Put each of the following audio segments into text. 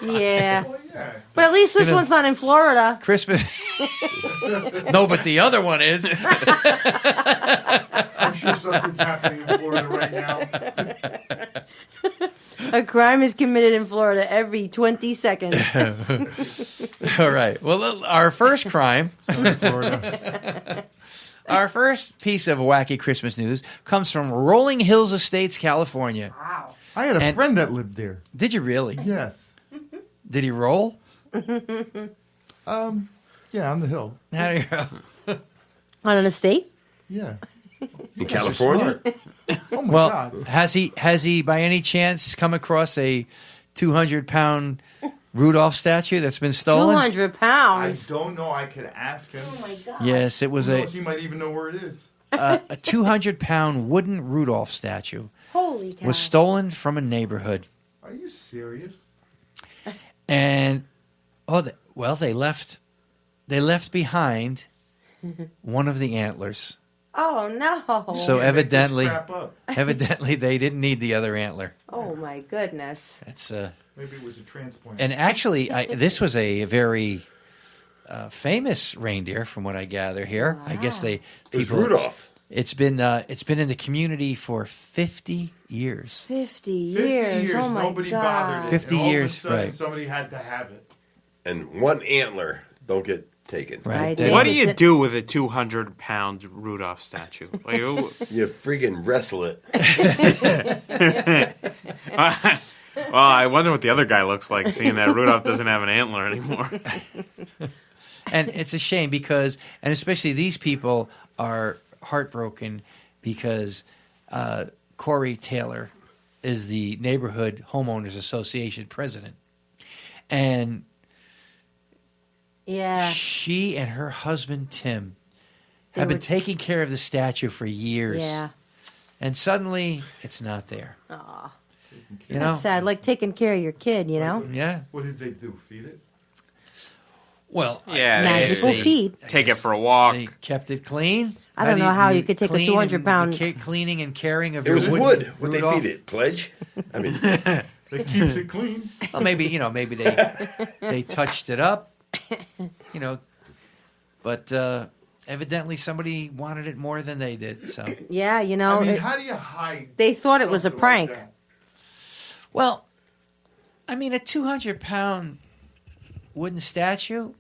Yeah. Well, yeah. But at least this one's not in Florida. Christmas. No, but the other one is. I'm sure something's happening in Florida right now. A crime is committed in Florida every 20 seconds. All right. Well, our first crime, Sorry, Florida. our first piece of wacky Christmas news comes from Rolling Hills Estates, California. Wow. I had a friend that lived there. Did you really? Yes. Did he roll? Yeah, on the hill. How do you On an estate? Yeah. In California? Oh my Well, God. has he by any chance come across a 200-pound Rudolph statue that's been stolen? 200 I pounds. don't know. I could ask him. Oh, my God. Yes, it was Who a knows? He might even know where it is. 200-pound wooden Rudolph statue Holy cow. was stolen from a neighborhood. Are you serious? And they left behind one of the antlers. Oh, no. So Yeah, make this evidently crap up. they didn't need the other antler. Oh, my goodness. That's Maybe it was a transplant. and actually this was a very famous reindeer from what I gather here. Wow. I guess It was Rudolph. It's been in the community for 50 years. 50 50 years. years, Oh, my nobody God. bothered it. 50 and all years, of a sudden, right. somebody had to have it. And one antler don't get taken. Right. They- What do you do with a 200-pound Rudolph statue? Like, You freaking wrestle it. well, I wonder what the other guy looks like, seeing that Rudolph doesn't have an antler anymore. And it's a shame because, and especially these people are heartbroken because Corey Taylor is the Neighborhood Homeowners Association president. And Yeah. she and her husband, Tim, have been taking care of the statue for years. Yeah. And suddenly, it's not there. Aw. You know? That's sad. Like taking care of your kid, you know? Yeah. What did they do? Feed it? Well, Yeah, Magical they- feed. Take it for a walk. they kept it clean. I don't know how you could take a clean 200-pound cleaning and caring of It was your wood. What they Rudolph? feed it? Pledge? I mean, That keeps it clean. Well, maybe they touched it up, but evidently somebody wanted it more than they did. So, Yeah, you know. I mean, how do you hide? They thought it was a something prank. Like that? well, I mean, a 200-pound wooden statue.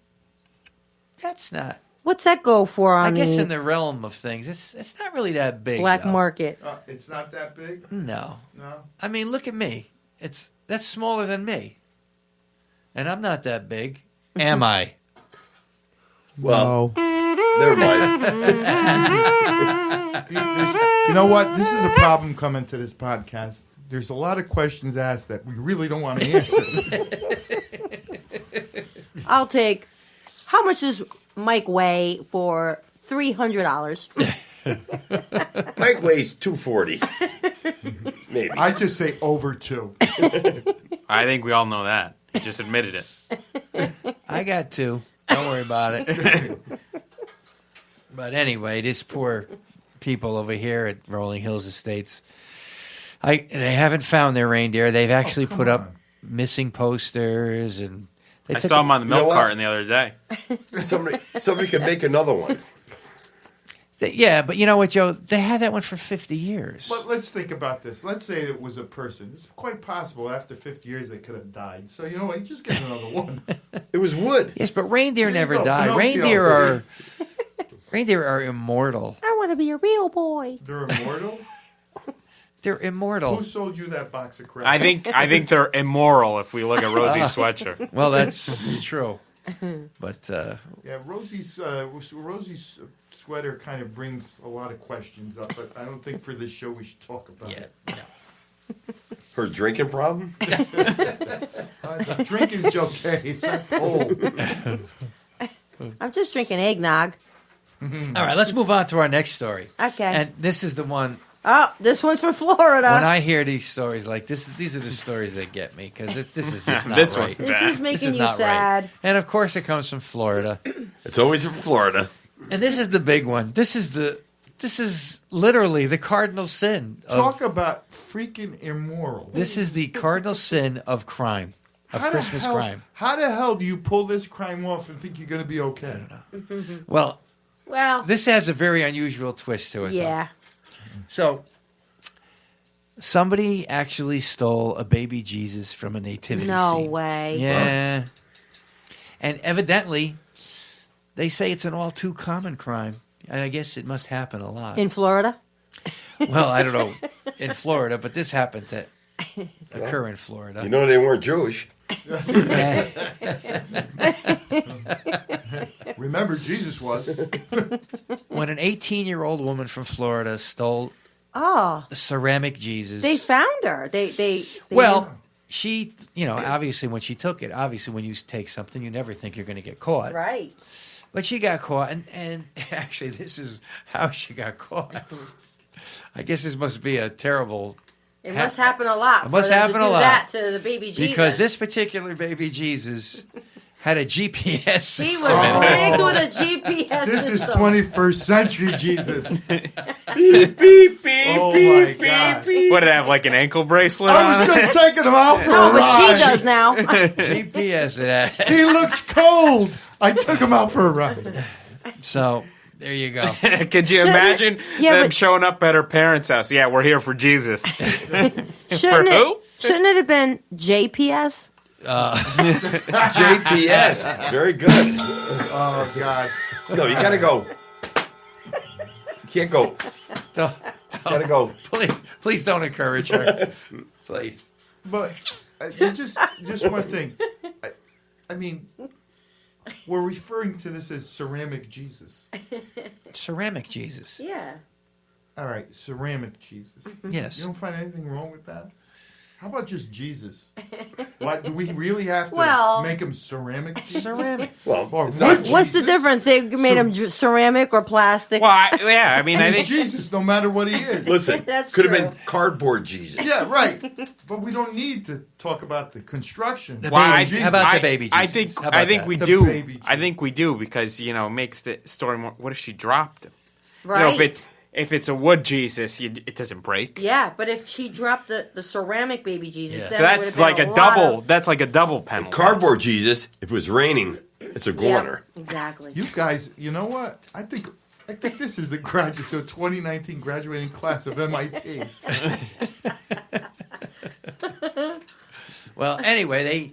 That's not. What's that go for I on guess the in the realm of things, it's not really that big. black though. market? It's not that big? No, No? I mean, look at me. That's smaller than me, and I'm not that big, am I? well, never mind. You know what? This is a problem coming to this podcast. There's a lot of questions asked that we really don't want to answer. I'll take. How much does Mike weigh for $300? Mike weighs 240. Maybe. I just say over 2. I think we all know that. He just admitted it. I got 2. Don't worry about it. But anyway, these poor people over here at Rolling Hills Estates, they haven't found their reindeer. They've actually put up missing posters, and they I took saw him on the You know milk what? carton the other day. Somebody could make another one. Yeah, but you know what, Joe? They had that one for 50 years. But let's think about this. Let's say it was a person. It's quite possible after 50 years they could have died. So, you know what? Just get another one. It was wood. Yes, but reindeer There you never go, die. Pinocchio. Reindeer are immortal. I want to be a real boy. They're immortal? They're immortal. Who sold you that box of crap? I think they're immoral if we look at Rosie's sweatshirt. Well, that's true. But Yeah, Rosie's sweater kind of brings a lot of questions up, but I don't think for this show we should talk about yeah, it. no. Her drinking problem? The drinking's okay. It's not cold. I'm just drinking eggnog. All right, let's move on to our next story. Okay. And this is the one. Oh, this one's from Florida. When I hear these stories like this, these are the stories that get me because this is just not This right. one. this is This making is you not sad. right. And of course, it comes from Florida. It's always from Florida. And this is the big one. This is literally the cardinal sin. Talk about freaking immoral. This is the cardinal sin of crime. of How the Christmas hell- crime. How the hell do you pull this crime off and think you're going to be okay? Well, Well, this has a very unusual twist to it. though. yeah. So, somebody actually stole a baby Jesus from a nativity No scene. way. Yeah. And evidently, they say it's an all too common crime. And I guess it must happen a lot. In Florida? Well, I don't know in Florida, but this happened to occur in Florida. You know they weren't Jewish. Remember, Jesus was. When an 18-year-old woman from Florida stole Oh, a ceramic Jesus. they found her. They Well, she, obviously when she took it, obviously when you take something, you never think you're going to get caught. right. But she got caught, and actually this is how she got caught. I guess this must be a terrible... It must happen a lot. It must for them happen to a do lot. That to the baby Jesus. Because this particular baby Jesus had a GPS he system. was rigged with a GPS This is system. 21st century Jesus. Beep, beep, beep, Oh beep, my God. What, did it have like an ankle bracelet I on was it? just taking him out for No, a but ride. she does now. GPS it had. He looks cold. I took him out for a ride. So, there you go. Could you imagine Yeah, them but- showing up at her parents' house? Yeah, we're here for Jesus. Shouldn't who? it have been JPS? JPS. Very good. Oh, God. Oh. No, you gotta go. You can't go. Don't, Gotta go. please don't encourage her. Please. But just one thing. I mean, we're referring to this as ceramic Jesus. Ceramic Jesus. Yeah. All right, ceramic Jesus. Yes. You don't find anything wrong with that? How about just Jesus? What, do we really have to Well- make him ceramic Jesus? Ceramic. Well, Or it's wood not, What's the Jesus? difference? They made him ceramic or plastic. Well, I mean, I He's think Jesus no matter what he is. listen, That's could have true. been cardboard Jesus. Yeah, right. But we don't need to talk about the construction. The Well, baby- I- Jesus. How about the baby I Jesus? think How about I think that? we The do. baby I think we do because it makes the story more. What if she dropped him? right? If it's a wood Jesus, it doesn't break. Yeah, but if she dropped the ceramic baby Jesus, Yeah. then So that's it would have like been a lot double. of- That's like a double penalty. Cardboard Jesus, if it was raining, it's a Yeah, goner. exactly. You guys, you know what? I think this is the 2019 graduating class of MIT. Well, anyway, they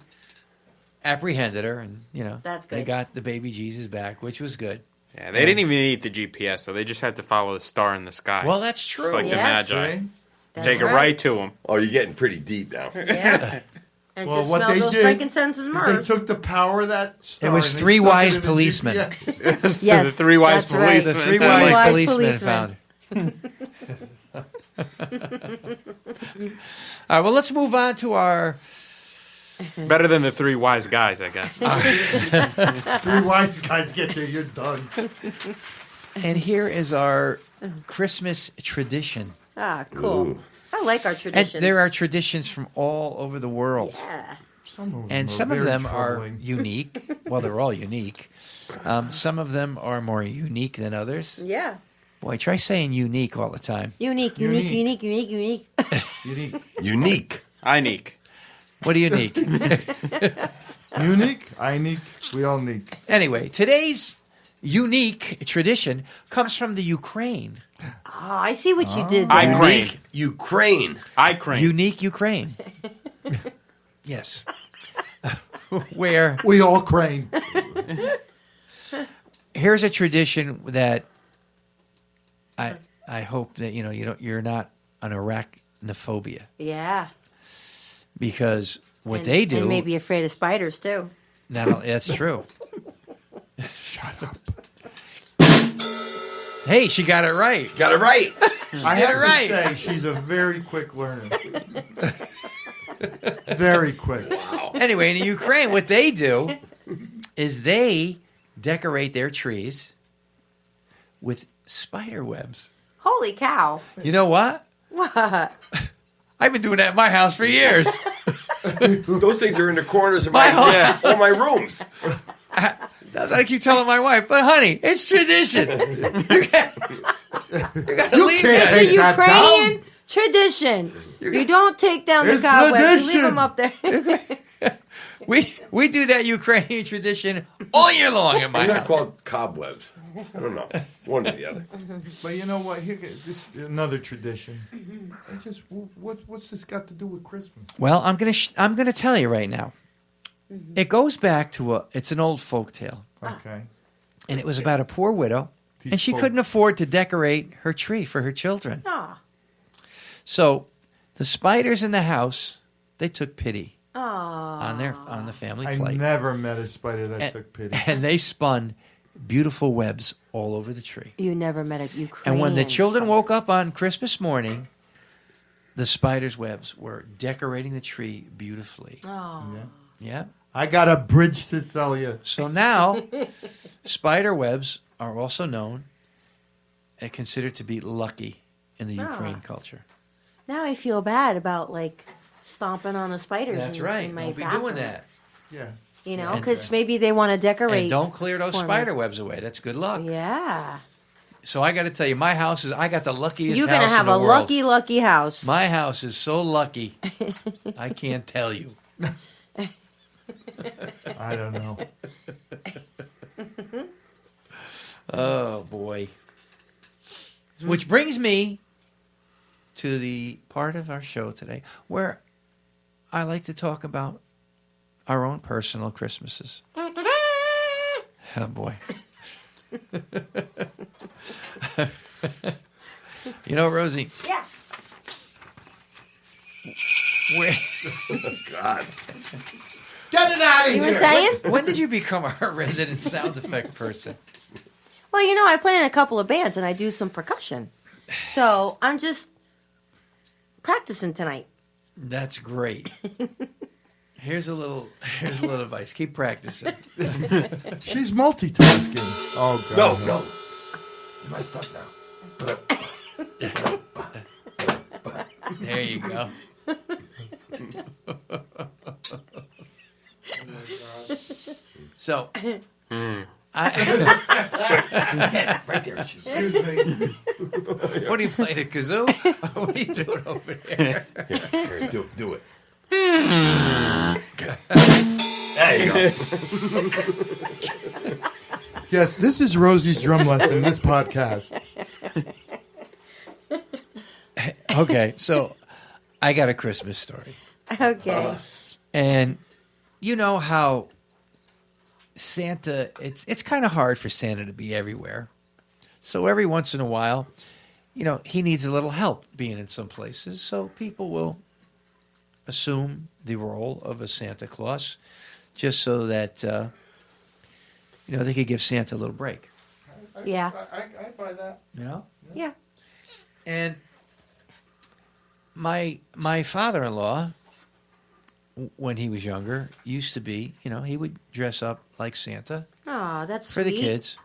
apprehended her, and That's they good. got the baby Jesus back, which was good. Yeah, they didn't even need the GPS, so they just had to follow the star in the sky. Well, that's true. It's like the Yeah. Magi. See? That's Take it right to them. Oh, you're getting pretty deep now. Yeah. And Well, just what smell they those did frankincense and is they myrrh. took the power of that star. It was and they three stuck it wise in the policemen. GPS. Yes, the three wise that's right. The policemen. three Wise wise policemen policemen. found. All right, well, let's move on to our... Better than the three wise guys, I guess. Three wise guys get there, you're done. And here is our Christmas tradition. Ah, cool. Ooh. I like our And traditions. there are traditions from all over the world. Yeah. Some of them are unique. Well, they're all unique. Some of them are more unique than others. Yeah. Boy, try saying unique all the time. Unique. Unique. Unique. Unique. Unique. What are unique? Unique, I unique, we all unique. Anyway, today's unique tradition comes from the Ukraine. Oh, I see what you did I there. crane. Unique Ukraine. I crane. Unique Ukraine. Yes. Where We all crane. here's a tradition that I hope that you're not an arachnophobia, Yeah. because what And- they do And maybe afraid of spiders, too. that's true. Shut up. Hey, she got it right. Got it right. I Get have it right. to say, she's a very quick learner. Very quick. Anyway, in the Ukraine, what they do is they decorate their trees with spider webs. Holy cow. You know what? What? I've been doing that in my house for years. Those things are in the corners of My whole- all my rooms. That's what I keep telling my wife. But honey, it's tradition. You gotta leave can't that. take The that Ukrainian tradition. You don't take down the It's cobwebs. You leave tradition. them up there. we do that Ukrainian tradition all year long in my Isn't that house. called cobwebs? I don't know. One or the other. But you know what? Here, this another tradition. I just what's this got to do with Christmas? Well, I'm gonna tell you right now. It goes back to it's an old folk tale, Okay. and it was about a poor widow, These and she folk- couldn't afford to decorate her tree for her children. Ah. So the spiders in the house, they took pity Ah. on the family I plate, never met a spider that and, took pity. and they spun beautiful webs all over the tree. You never met a Ukrainian. And when the children woke up on Christmas morning, the spiders' webs were decorating the tree beautifully. Oh. Yeah. Yeah. I got a bridge to sell you. So now, spider webs are also known and considered to be lucky in the Ukraine culture. Now I feel bad about like stomping on the spiders. That's in, right. In my Don't be bathroom. doing that. Yeah. You know, And- because maybe they want to decorate. And don't clear those for me. spider webs away. That's good luck. Yeah. So I got to tell you, my house is, I got the luckiest You're house gonna have in the a world. lucky house. My house is so lucky, I can't tell you. I don't know. Oh, boy. Which brings me to the part of our show today where I like to talk about our own personal Christmases. Oh, boy. You know, Rosie, Yeah. God. Get it out of You here. were saying? when did you become our resident sound effect person? Well, you know, I play in a couple of bands and I do some percussion. So I'm just practicing tonight. That's great. Here's a little advice. Keep practicing. She's multitasking. Oh God. No. You messed up now. There you go. So, Right there. She's Excuse me. what are you playing, a kazoo? What are you doing over there? here, do it. There you go. Yes, this is Rosie's drum lesson. This podcast. Okay, so I got a Christmas story. Okay. And you know how Santa, it's kind of hard for Santa to be everywhere. So every once in a while, you know, he needs a little help being in some places. So people will assume the role of a Santa Claus just so that, you know, they could give Santa a little break, Yeah. I buy that. you know? Yeah. And my father-in-law, when he was younger, used to be, you know, he would dress up like Santa Oh, that's for sweet. the kids.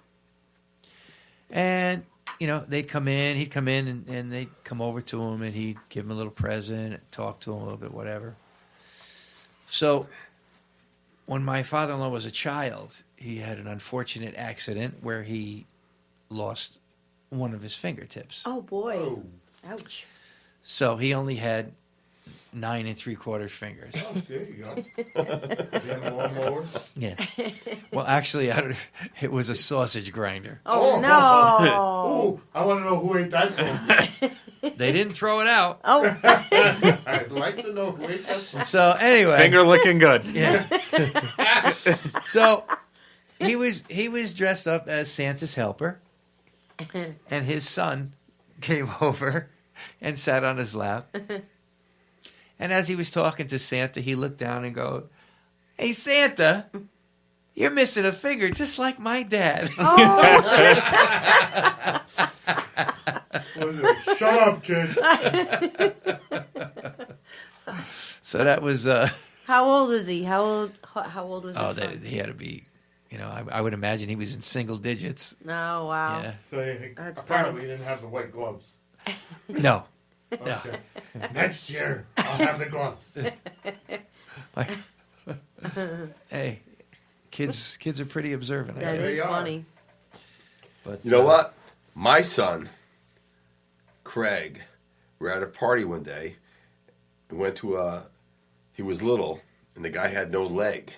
And, you know, he'd come in and they'd come over to him and he'd give him a little present, talk to him a little bit, whatever. So when my father-in-law was a child, he had an unfortunate accident where he lost one of his fingertips. Oh boy. Oh. Ouch. So he only had 9 3/4 fingers. Oh, there you go. Is that a lawnmower? Yeah. Well, actually, it was a sausage grinder. Oh, Oh. no. Oh, I want to know who ate that sausage. They didn't throw it out. Oh. I'd like to know who ate that sausage. So anyway, Finger looking good. yeah. So he was dressed up as Santa's helper, and his son came over and sat on his lap. And as he was talking to Santa, he looked down and go, "Hey Santa, you're missing a finger, just like my dad." What is it? Shut up, kid. So that was How old was he? How old was his son? he had to be, you know, I would imagine he was in single digits. Oh, wow. Yeah. So he That's apparently he didn't have the white gloves. No. Okay. Next year, I'll have the gloves. Hey, kids are pretty observant. I That guess. is They are. funny. But You know what? My son, Craig, we're at a party one day. We went to he was little, and the guy had no leg.